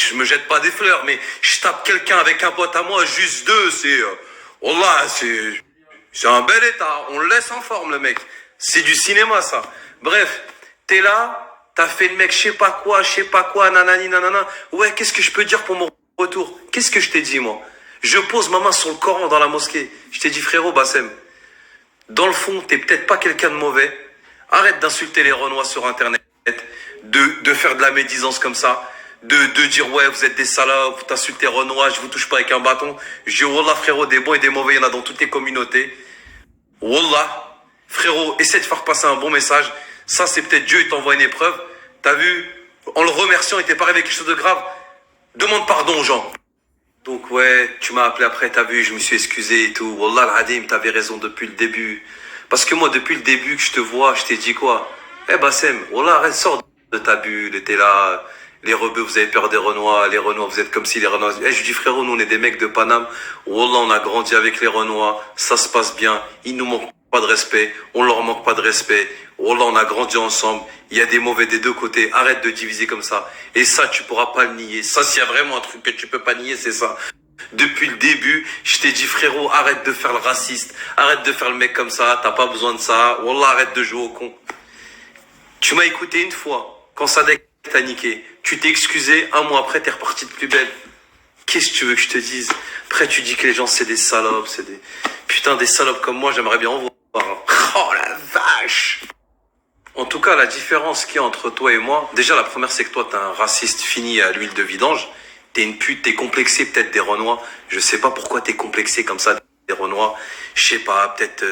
je me jette pas des fleurs, mais je tape quelqu'un avec un pote à moi, juste deux, Wallah, c'est un bel état. On le laisse en forme, le mec. C'est du cinéma, ça. Bref, t'es là, t'as fait le mec, je sais pas quoi, nanani, nanana. Ouais, qu'est-ce que je peux dire pour mon retour? Qu'est-ce que je t'ai dit, moi? Je pose ma main sur le Coran dans la mosquée. Je t'ai dit, frérot, Bassem, dans le fond, t'es peut-être pas quelqu'un de mauvais. Arrête d'insulter les Renois sur Internet, de faire de la médisance comme ça, de dire ouais vous êtes des salopes, vous t'insultez Renois, je vous touche pas avec un bâton. Je dis wallah frérot, des bons et des mauvais, il y en a dans toutes les communautés. Wallah, frérot, essaie de faire passer un bon message. Ça c'est peut-être Dieu, il t'envoie une épreuve. T'as vu, en le remerciant, il t'est pas arrivé quelque chose de grave. Demande pardon aux gens. Donc ouais, tu m'as appelé après, t'as vu, je me suis excusé et tout. Wallah al-Adim, t'avais raison depuis le début. Parce que moi, depuis le début que je te vois, je t'ai dit quoi? Eh Bassem, Wallah, arrête, sors de ta bulle, t'es là. Les rebeux, vous avez peur des Renois. Les Renois, vous êtes comme si les Renois... Eh, je dis frérot, nous on est des mecs de Paname. Wallah, on a grandi avec les Renois. Ça se passe bien. Ils nous manquent pas de respect. On leur manque pas de respect. Wallah, on a grandi ensemble. Il y a des mauvais des deux côtés. Arrête de diviser comme ça. Et ça, tu pourras pas le nier. Ça, s'il y a vraiment un truc que tu peux pas nier, c'est ça. Depuis le début, je t'ai dit frérot, arrête de faire le raciste. Arrête de faire le mec comme ça. T'as pas besoin de ça. Wallah, arrête de jouer au con. Tu m'as écouté une fois. Quand Sadek t'a niqué. Tu t'es excusé. Un mois après, t'es reparti de plus belle. Qu'est-ce que tu veux que je te dise? Après, tu dis que les gens, c'est des salopes. C'est des... Putain, des salopes comme moi, j'aimerais bien en voir. Oh la vache! En tout cas, la différence qu'il y a entre toi et moi, déjà la première c'est que toi t'es un raciste fini à l'huile de vidange, t'es une pute, t'es complexé peut-être des Renois, je sais pas pourquoi t'es complexé comme ça des Renois, je sais pas, peut-être,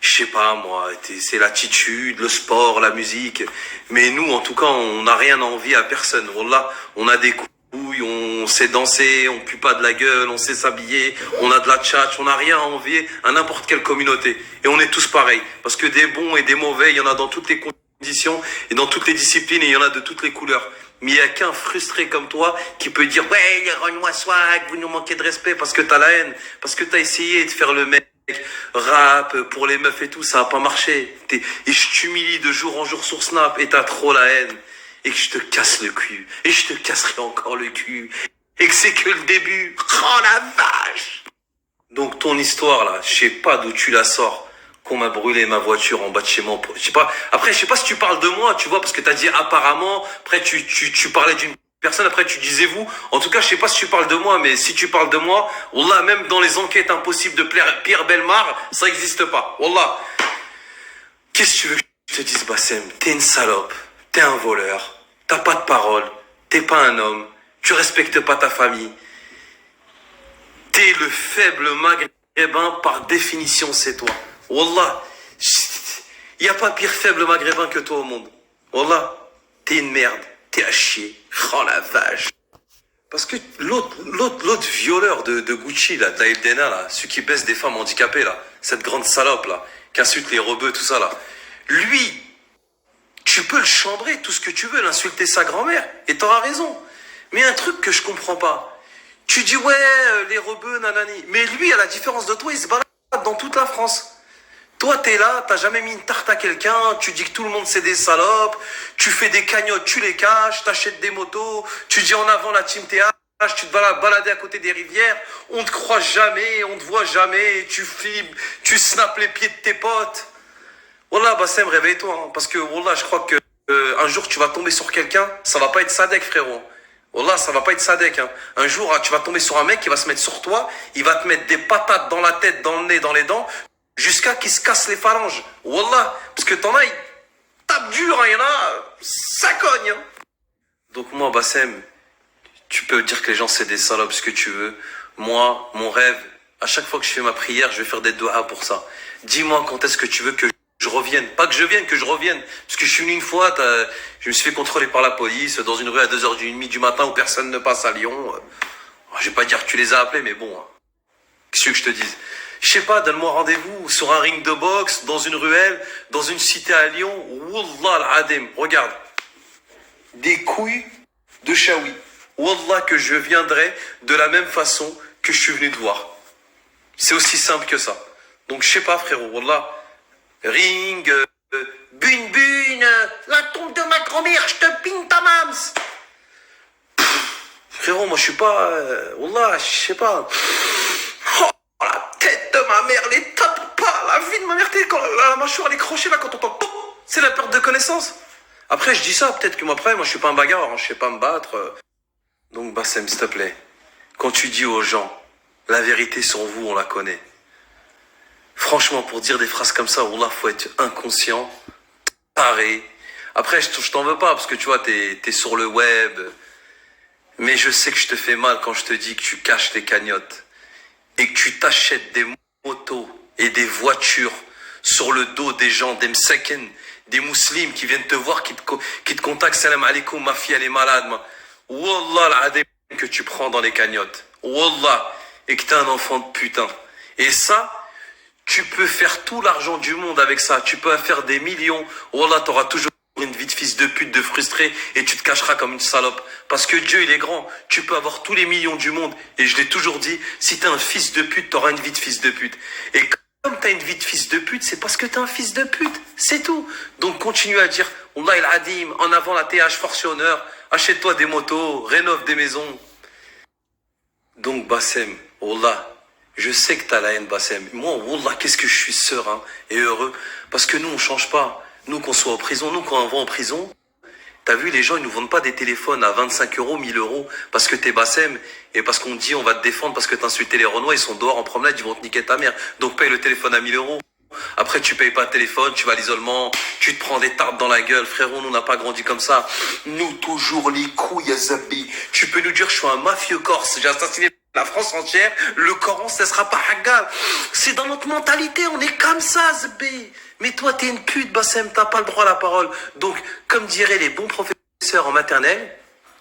je sais pas moi, c'est l'attitude, le sport, la musique, mais nous en tout cas on n'a rien à envier à personne, Wallah, on a des couilles, on sait danser, on pue pas de la gueule, on sait s'habiller, on a de la tchatch, on n'a rien à envier à n'importe quelle communauté. Et on est tous pareils. Parce que des bons et des mauvais, il y en a dans toutes les conditions et dans toutes les disciplines et il y en a de toutes les couleurs. Mais il n'y a qu'un frustré comme toi qui peut dire « Ouais, les Renois swag, vous nous manquez de respect parce que t'as la haine, parce que t'as essayé de faire le mec, rap pour les meufs et tout, ça a pas marché. Et je t'humilie de jour en jour sur Snap et t'as trop la haine. Et que je te casse le cul. Et je te casserai encore le cul. Et que c'est que le début. Oh la vache! Donc ton histoire là, je sais pas d'où tu la sors. Qu'on m'a brûlé ma voiture en bas de chez moi. Je sais pas. Après, je sais pas si tu parles de moi, tu vois, parce que t'as dit apparemment. Après, tu parlais d'une personne. Après, tu disais vous. En tout cas, je sais pas si tu parles de moi, mais si tu parles de moi, wallah, même dans les enquêtes impossibles de Pierre Bellemare, ça existe pas. Wallah. Qu'est-ce que tu veux que je te dise, Bassem? T'es une salope. T'es un voleur. T'as pas de parole. T'es pas un homme. Tu respectes pas ta famille. T'es le faible maghrébin par définition, c'est toi. Wallah, il y a pas pire faible maghrébin que toi au monde. Wallah, t'es une merde. T'es à chier. Oh la vache. Parce que l'autre violeur de Gucci, là, de la FDNA, là, celui qui baisse des femmes handicapées, là, cette grande salope, là, qui insulte les rebeux, tout ça, là. Lui, tu peux le chambrer, tout ce que tu veux, l'insulter sa grand-mère, et t'auras raison. Mais un truc que je comprends pas. Tu dis, ouais, les rebeux, nanani. Mais lui, à la différence de toi, il se balade dans toute la France. Toi, t'es là, t'as jamais mis une tarte à quelqu'un, tu dis que tout le monde c'est des salopes, tu fais des cagnottes, tu les caches, t'achètes des motos, tu dis en avant la team TH, tu te balader à côté des rivières, on te croit jamais, on te voit jamais, tu flippes, tu snaps les pieds de tes potes. Wallah, Bassem, réveille-toi, hein, parce que Wallah, je crois que un jour tu vas tomber sur quelqu'un, ça va pas être Sadek, frérot. Wallah, ça va pas être Sadek. Hein. Un jour, tu vas tomber sur un mec qui va se mettre sur toi, il va te mettre des patates dans la tête, dans le nez, dans les dents, jusqu'à qu'il se casse les phalanges. Wallah, parce que t'en as, il tape dur, hein, il y en a, ça cogne. Hein. Donc moi, Bassem, tu peux dire que les gens c'est des salopes, ce que tu veux. Moi, mon rêve, à chaque fois que je fais ma prière, je vais faire des doigts pour ça. Dis-moi quand est-ce que tu veux que je revienne. Pas que je vienne, que je revienne. Parce que je suis venu une fois, je me suis fait contrôler par la police dans une rue à 2h30 du matin où personne ne passe à Lyon. Je vais pas dire que tu les as appelés, mais bon. Hein. Qu'est-ce que je te dise? Je sais pas, donne-moi rendez-vous sur un ring de boxe, dans une ruelle, dans une cité à Lyon. Wallah al-Adem. Regarde. Des couilles de Chaoui. Wallah que je viendrai de la même façon que je suis venu te voir. C'est aussi simple que ça. Donc je sais pas, frérot. Wallah. Ring, bune, la tombe de ma grand-mère, je te pine ta mams. Frérot, moi je suis pas... Wallah, je sais pas. Oh, la tête de ma mère, les tape pas, la vie de ma mère, quand la mâchoire elle est crochée là, quand on entend... C'est la perte de connaissance. Après, je dis ça, peut-être que moi, après, moi je suis pas un bagarre, hein, je sais pas me battre. Donc Bassem, s'il te plaît, quand tu dis aux gens, la vérité sur vous, on la connaît. Franchement, pour dire des phrases comme ça, Wallah, faut être inconscient, taré. Après, je t'en veux pas, parce que tu vois, t'es sur le web. Mais je sais que je te fais mal quand je te dis que tu caches tes cagnottes. Et que tu t'achètes des motos et des voitures sur le dos des gens, des msaken, des musulmans qui viennent te voir, qui te contactent, salam alaikum, ma fille elle est malade, moi. Wallah l'adem que tu prends dans les cagnottes. Wallah. Et que t'es un enfant de putain. Et ça, tu peux faire tout l'argent du monde avec ça. Tu peux faire des millions. Wallah, t'auras toujours une vie de fils de pute, de frustré, et tu te cacheras comme une salope. Parce que Dieu, il est grand. Tu peux avoir tous les millions du monde. Et je l'ai toujours dit, si t'es un fils de pute, t'auras une vie de fils de pute. Et comme t'as une vie de fils de pute, c'est parce que t'es un fils de pute. C'est tout. Donc continue à dire, Wallah il adim, en avant la TH, force et honneur, achète-toi des motos, rénove des maisons. Donc Bassem, Wallah, je sais que t'as la haine, Bassem. Moi, Wallah, qu'est-ce que je suis serein et heureux. Parce que nous, on change pas. Nous, qu'on soit en prison, nous, quand on va en prison, t'as vu, les gens, ils nous vendent pas des téléphones à 25 euros, 1000 euros, parce que t'es Bassem, et parce qu'on dit, on va te défendre, parce que t'as insulté les Renois, ils sont dehors en promenade, ils vont te niquer ta mère. Donc paye le téléphone à 1000 euros. Après, tu payes pas le téléphone, tu vas à l'isolement, tu te prends des tartes dans la gueule. Frérot, nous, on n'a pas grandi comme ça. Nous, toujours les couilles à Zabi. Tu peux nous dire, je suis un mafieux corse, j'ai assassiné la France entière, le Coran, ça sera pas hagal. C'est dans notre mentalité, on est comme ça, Zabi. Mais toi, t'es une pute, Bassem, t'as pas le droit à la parole. Donc, comme diraient les bons professeurs en maternelle,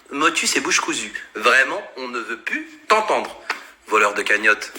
motus et bouche cousue. Vraiment, on ne veut plus t'entendre. Voleur de cagnotte.